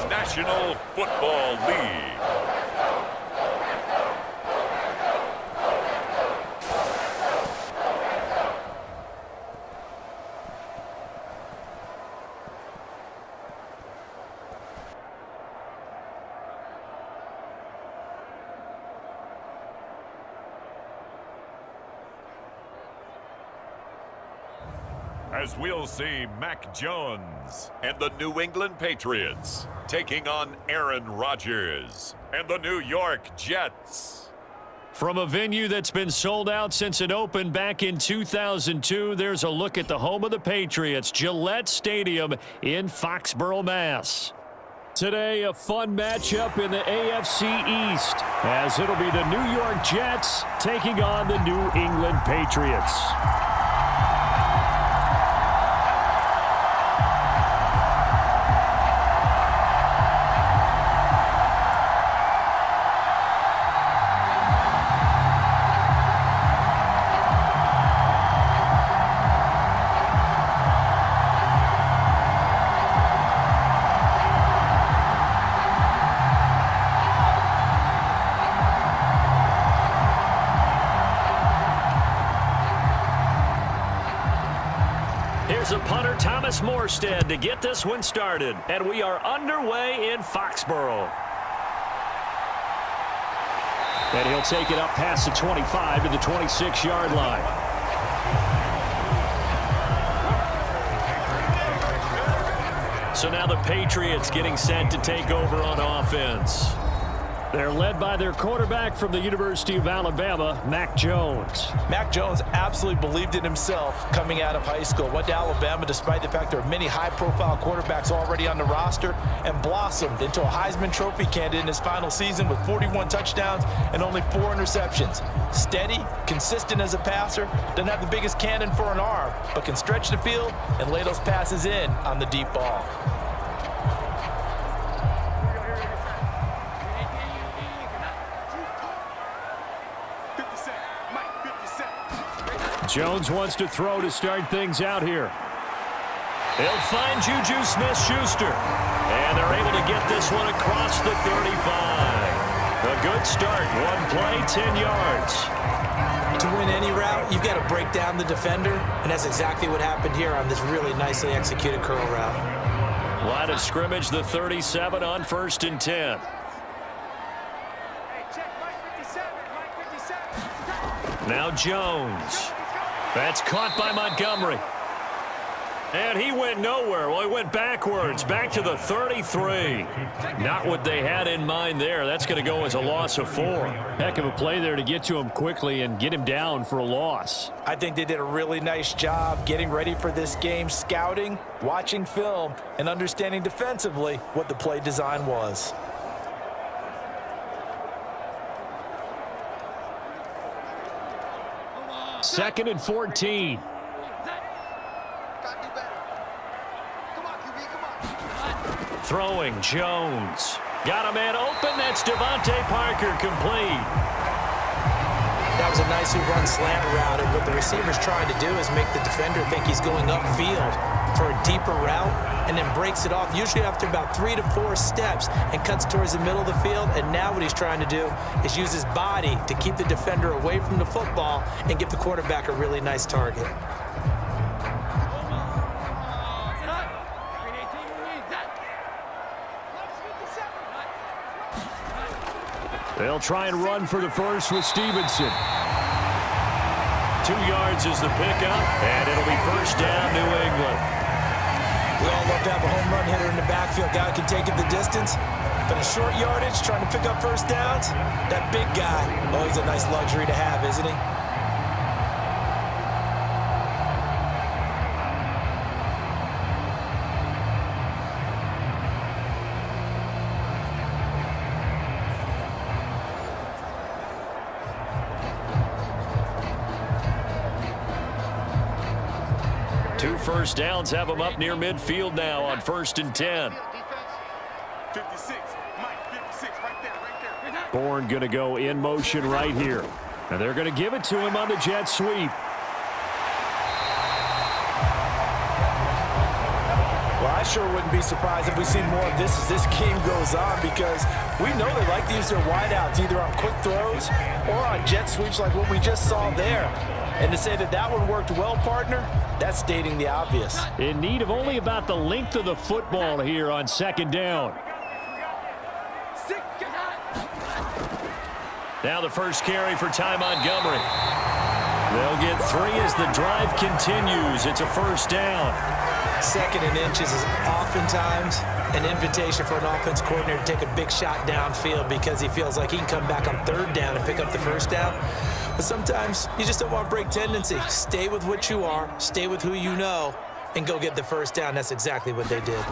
National Football League. As we'll see Mac Jones and the New England Patriots taking on Aaron Rodgers and the New York Jets. From a venue that's been sold out since it opened back in 2002, there's a look at the home of the Patriots, Gillette Stadium in Foxborough, Mass. Today, a fun matchup in the AFC East, as it'll be the New York Jets taking on the New England Patriots. Here's a punter, Thomas Morstead, to get this one started. And we are underway in Foxborough. And he'll take it up past the 25 to the 26-yard line. So now the Patriots getting set to take over on offense. They're led by their quarterback from the University of Alabama, Mac Jones. Mac Jones absolutely believed in himself coming out of high school. Went to Alabama despite the fact there are many high-profile quarterbacks already on the roster, and blossomed into a Heisman Trophy candidate in his final season with 41 touchdowns and only 4 interceptions. Steady, consistent as a passer, doesn't have the biggest cannon for an arm, but can stretch the field and lay those passes in on the deep ball. Jones wants to throw to start things out here. He'll find Juju Smith-Schuster. And they're able to get this one across the 35. A good start. One play, 10 yards. To win any route, you've got to break down the defender, and that's exactly what happened here on this really nicely executed curl route. Line of scrimmage, the 37 on 1st and 10. Now Jones. That's caught by Montgomery. And he went nowhere. Well, he went backwards, back to the 33. Not what they had in mind there. That's going to go as a loss of 4. Heck of a play there to get to him quickly and get him down for a loss. I think they did a really nice job getting ready for this game, scouting, watching film, and understanding defensively what the play design was. Second and 14. Throwing, Jones. Got a man open. That's Devontae Parker, complete. That was a nicely run slant route, and what the receiver's trying to do is make the defender think he's going upfield for a deeper route, and then breaks it off, usually after about 3 to 4 steps, and cuts towards the middle of the field. And now what he's trying to do is use his body to keep the defender away from the football and give the quarterback a really nice target. They'll try and run for the first with Stevenson. 2 yards is the pickup, and it'll be first down, New England. We all love to have a home run hitter in the backfield. Guy can take it the distance, but in short yardage, trying to pick up first downs, that big guy, always a nice luxury to have, isn't he? Two first downs have them up near midfield now on 1st and 10. 56, Mike, 56, right there. Bourne going to go in motion right here. And they're going to give it to him on the jet sweep. Well, I sure wouldn't be surprised if we see more of this as this game goes on, because we know they like to use their wideouts either on quick throws or on jet sweeps like what we just saw there. And to say that that one worked well, partner, that's stating the obvious. In need of only about the length of the football here on second down. Now the first carry for Ty Montgomery. They'll get 3 as the drive continues. It's a first down. Second and inches is oftentimes an invitation for an offense coordinator to take a big shot downfield because he feels like he can come back on third down and pick up the first down. But sometimes you just don't want to break tendency. Stay with what you are, stay with who you know, and go get the first down. That's exactly what they did.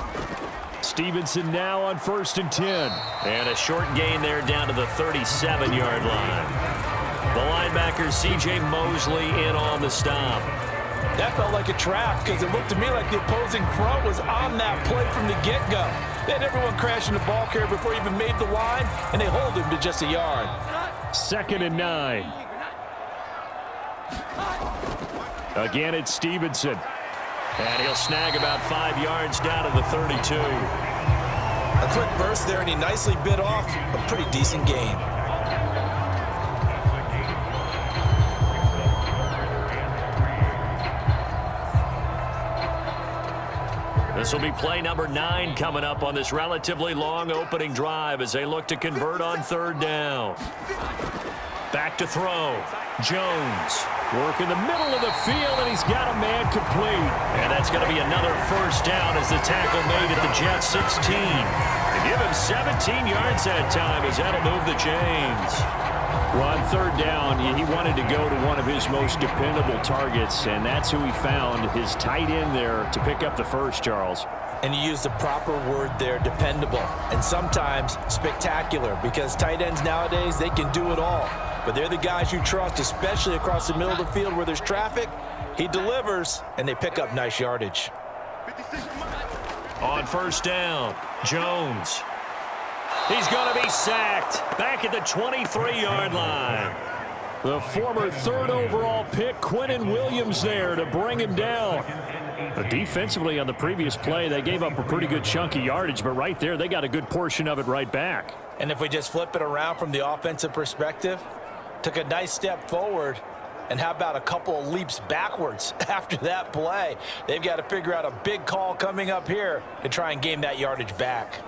Stevenson now on 1st and 10. And a short gain there down to the 37-yard line. The linebacker, C.J. Mosley, in on the stop. That felt like a trap because it looked to me like the opposing front was on that play from the get-go. They had everyone crashing the ball carrier before he even made the line, and they hold him to just a yard. 2nd and 9. Again, it's Stevenson. And he'll snag about 5 yards down to the 32. A quick burst there, and he nicely bit off a pretty decent gain. This will be play number 9 coming up on this relatively long opening drive as they look to convert on third down. Back to throw. Jones work in the middle of the field, and he's got a man complete. And that's going to be another first down as the tackle made at the Jets 16. They give him 17 yards that time as that'll move the chains. Well, on third down, he wanted to go to one of his most dependable targets, and that's who he found, his tight end there, to pick up the first, Charles. And you used the proper word there, dependable, and sometimes spectacular, because tight ends nowadays, they can do it all. But they're the guys you trust, especially across the middle of the field where there's traffic. He delivers, and they pick up nice yardage. On first down, Jones. He's going to be sacked back at the 23-yard line. The former 3rd overall pick, Quinnen Williams, there to bring him down. Defensively on the previous play, they gave up a pretty good chunk of yardage, but right there, they got a good portion of it right back. And if we just flip it around from the offensive perspective, took a nice step forward, and how about a couple of leaps backwards after that play? They've got to figure out a big call coming up here to try and gain that yardage back.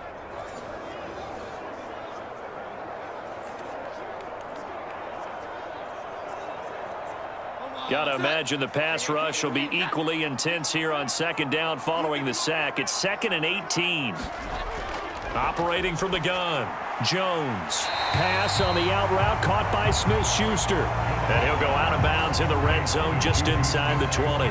Got to imagine the pass rush will be equally intense here on second down following the sack. It's 2nd and 18. Operating from the gun, Jones. Pass on the out route caught by Smith-Schuster. And he'll go out of bounds in the red zone just inside the 20.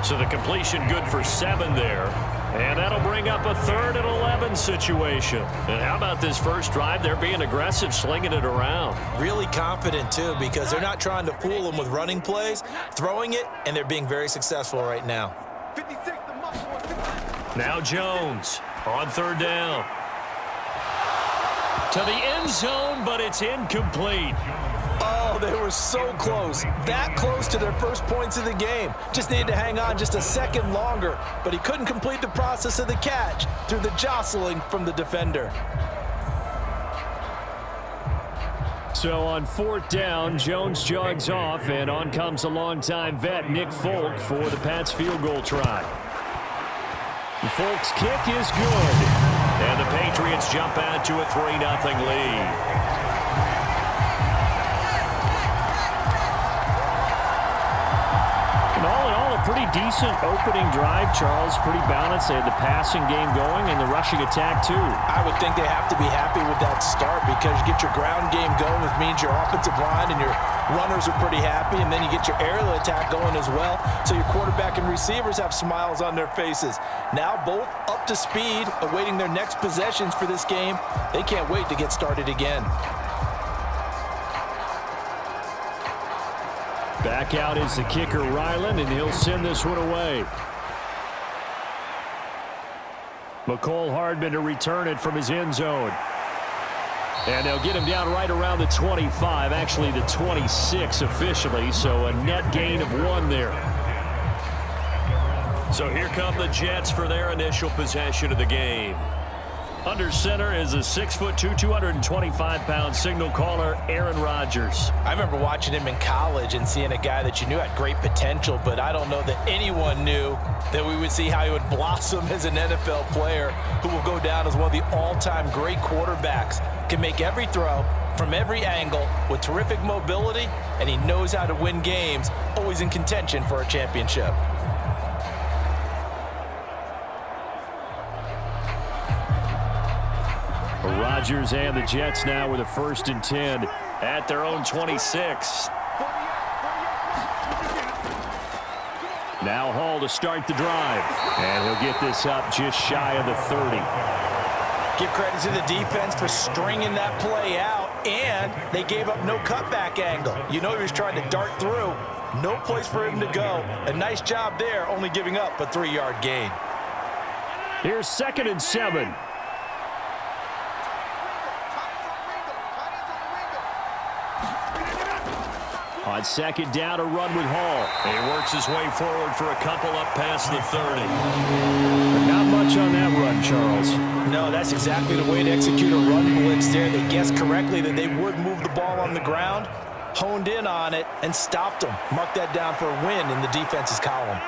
So the completion good for 7 there. And that'll bring up a 3rd and 11 situation. And how about this first drive? They're being aggressive, slinging it around. Really confident, too, because they're not trying to fool them with running plays, throwing it, and they're being very successful right now. Now Jones on third down. To the end zone, but it's incomplete. Oh, they were so close. That close to their first points of the game. Just needed to hang on just a second longer, but he couldn't complete the process of the catch through the jostling from the defender. So on 4th down, Jones jogs off, and on comes a longtime vet, Nick Folk, for the Pats field goal try. Folk's kick is good. And the Patriots jump out to a 3-0 lead. Pretty decent opening drive, Charles. Pretty balanced. They had the passing game going and the rushing attack, too. I would think they have to be happy with that start because you get your ground game going, which means your offensive line and your runners are pretty happy, and then you get your aerial attack going as well, so your quarterback and receivers have smiles on their faces. Now both up to speed, awaiting their next possessions for this game. They can't wait to get started again. Back out is the kicker, Ryland, and he'll send this one away. McCole Hardman to return it from his end zone. And they'll get him down right around the 25, actually the 26 officially, so a net gain of 1 there. So here come the Jets for their initial possession of the game. Under center is a 6'2", 225-pound signal caller, Aaron Rodgers. I remember watching him in college and seeing a guy that you knew had great potential, but I don't know that anyone knew that we would see how he would blossom as an NFL player who will go down as one of the all-time great quarterbacks. Can make every throw from every angle with terrific mobility, and he knows how to win games, always in contention for a championship. Rodgers and the Jets now with a 1st and 10 at their own 26. Now Hall to start the drive. And he'll get this up just shy of the 30. Give credit to the defense for stringing that play out, and they gave up no cutback angle. You know he was trying to dart through. No place for him to go. A nice job there, only giving up a 3-yard gain. Here's 2nd and 7. On 2nd down, a run with Hall. And he works his way forward for a couple up past the 30. But not much on that run, Charles. No, that's exactly the way to execute a run blitz there. They guessed correctly that they would move the ball on the ground, honed in on it, and stopped them. Mark that down for a win in the defense's column.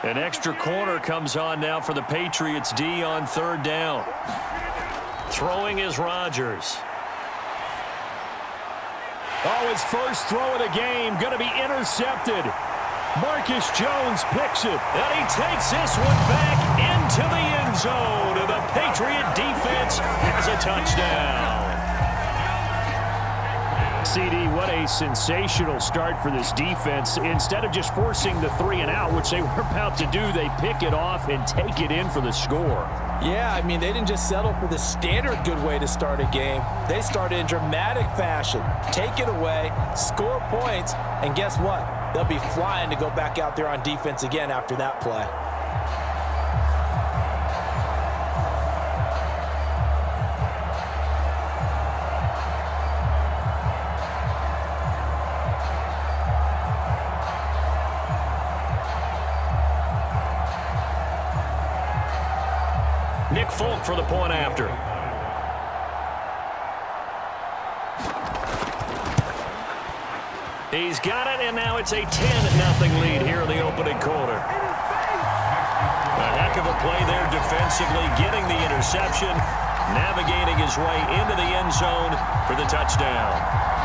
An extra corner comes on now for the Patriots D on 3rd down. Throwing is Rodgers. Oh, his first throw of the game going to be intercepted. Marcus Jones picks it, and he takes this one back into the end zone. And the Patriot defense has a touchdown. CD, what a sensational start for this defense. Instead of just forcing the 3 and out, which they were about to do, they pick it off and take it in for the score. Yeah, I mean, they didn't just settle for the standard good way to start a game. They started in dramatic fashion. Take it away, score points, and guess what? They'll be flying to go back out there on defense again after that play. Nick Folk for the point after. He's got it, and now it's a 10-0 lead here in the opening quarter. A heck of a play there defensively, getting the interception, navigating his way into the end zone for the touchdown.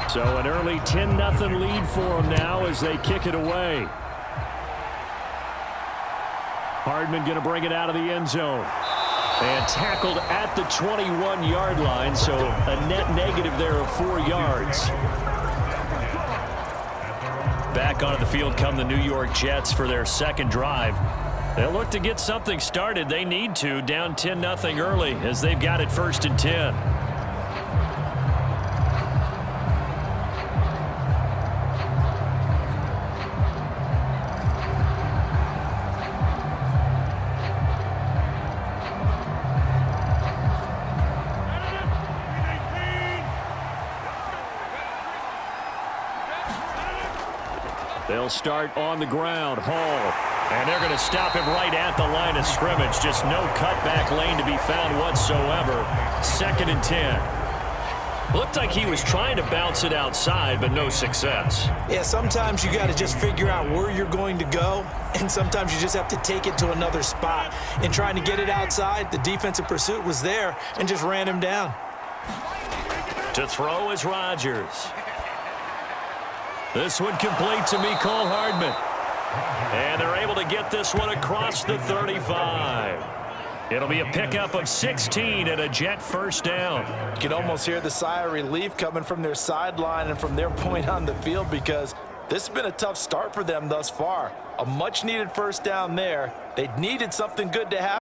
So an early 10-0 lead for them now as they kick it away. Hardman going to bring it out of the end zone. And tackled at the 21-yard line, so a net negative there of 4 yards. Back onto the field come the New York Jets for their second drive. They'll look to get something started. They need to, down 10-0 early as they've got it 1st and 10. They'll start on the ground. Hall. And they're going to stop him right at the line of scrimmage. Just no cutback lane to be found whatsoever. 2nd and 10. Looked like he was trying to bounce it outside, but no success. Yeah, sometimes you got to just figure out where you're going to go, and sometimes you just have to take it to another spot. In trying to get it outside, the defensive pursuit was there and just ran him down. To throw is Rodgers. This one complete to Mecole Hardman. And they're able to get this one across the 35. It'll be a pickup of 16 and a Jet first down. You can almost hear the sigh of relief coming from their sideline and from their point on the field because This has been a tough start for them thus far. A much-needed first down there. They needed something good to happen.